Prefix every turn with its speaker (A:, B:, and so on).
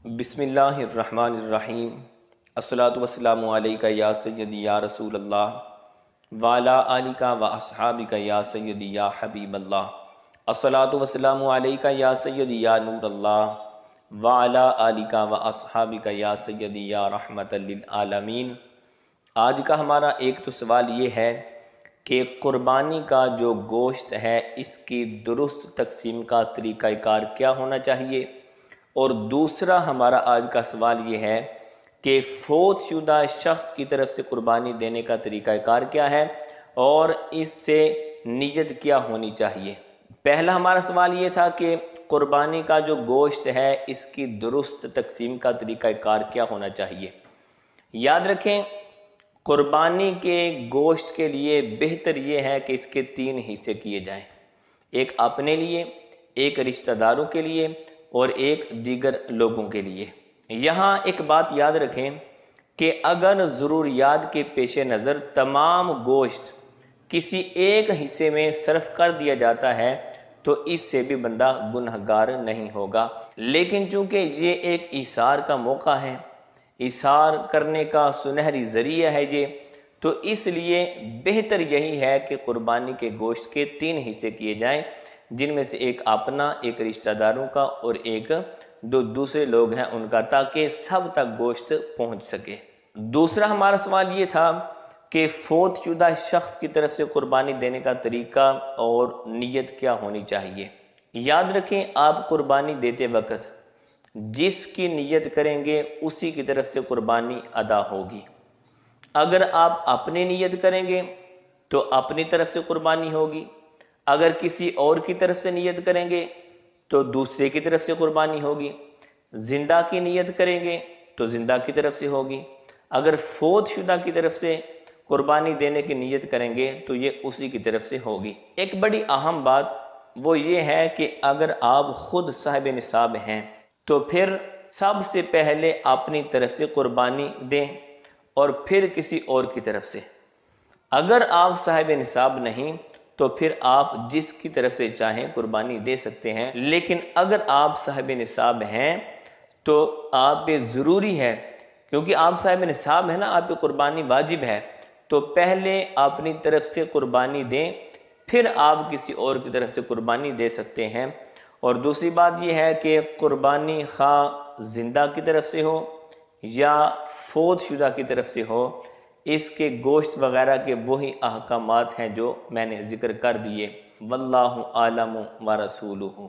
A: بسم اللہ الرحمن الرحیم الصلاۃ والسلام علیکہ یا سیدی یا رسول اللہ وعلی آلک و اصحابک یا سیدی یا حبیب اللہ الصلاۃ والسلام علیکہ یا سیدی یا نور اللہ وعلی آلک و اصحابک یا سیدی یا رحمت للعالمین۔ آج کا ہمارا ایک تو سوال یہ ہے کہ قربانی کا جو گوشت ہے اس کی درست تقسیم کا طریقہ کار کیا ہونا چاہیے، اور دوسرا ہمارا آج کا سوال یہ ہے کہ فوت شدہ شخص کی طرف سے قربانی دینے کا طریقہ کار کیا ہے اور اس سے نیت کیا ہونی چاہیے۔ پہلا ہمارا سوال یہ تھا کہ قربانی کا جو گوشت ہے اس کی درست تقسیم کا طریقہ کار کیا ہونا چاہیے۔ یاد رکھیں، قربانی کے گوشت کے لیے بہتر یہ ہے کہ اس کے 3 حصے کیے جائیں، ایک اپنے لیے، ایک رشتہ داروں کے لیے اور ایک دیگر لوگوں کے لیے۔ یہاں ایک بات یاد رکھیں کہ اگر ضروریات کے پیش نظر تمام گوشت کسی ایک حصے میں صرف کر دیا جاتا ہے تو اس سے بھی بندہ گنہگار نہیں ہوگا، لیکن چونکہ یہ ایک ایثار کا موقع ہے، ایثار کرنے کا سنہری ذریعہ ہے یہ، تو اس لیے بہتر یہی ہے کہ قربانی کے گوشت کے 3 حصے کیے جائیں، جن میں سے ایک اپنا، ایک رشتہ داروں کا اور ایک دوسرے لوگ ہیں ان کا، تاکہ سب تک گوشت پہنچ سکے۔ دوسرا ہمارا سوال یہ تھا کہ فوت شدہ شخص کی طرف سے قربانی دینے کا طریقہ اور نیت کیا ہونی چاہیے۔ یاد رکھیں، آپ قربانی دیتے وقت جس کی نیت کریں گے اسی کی طرف سے قربانی ادا ہوگی۔ اگر آپ اپنی نیت کریں گے تو اپنی طرف سے قربانی ہوگی، اگر کسی اور کی طرف سے نیت کریں گے تو دوسرے کی طرف سے قربانی ہوگی، زندہ کی نیت کریں گے تو زندہ کی طرف سے ہوگی، اگر فوت شدہ کی طرف سے قربانی دینے کی نیت کریں گے تو یہ اسی کی طرف سے ہوگی۔ ایک بڑی اہم بات وہ یہ ہے کہ اگر آپ خود صاحب نصاب ہیں تو پھر سب سے پہلے اپنی طرف سے قربانی دیں اور پھر کسی اور کی طرف سے۔ اگر آپ صاحب نصاب نہیں تو پھر آپ جس کی طرف سے چاہیں قربانی دے سکتے ہیں، لیکن اگر آپ صاحب نصاب ہیں تو آپ پہ ضروری ہے، کیونکہ آپ صاحب نصاب ہیں نا، آپ پہ قربانی واجب ہے، تو پہلے اپنی طرف سے قربانی دیں، پھر آپ کسی اور کی طرف سے قربانی دے سکتے ہیں۔ اور دوسری بات یہ ہے کہ قربانی خواہ زندہ کی طرف سے ہو یا فوت شدہ کی طرف سے ہو، اس کے گوشت وغیرہ کے وہی احکامات ہیں جو میں نے ذکر کر دیے۔ واللہ عالم و رسولہ۔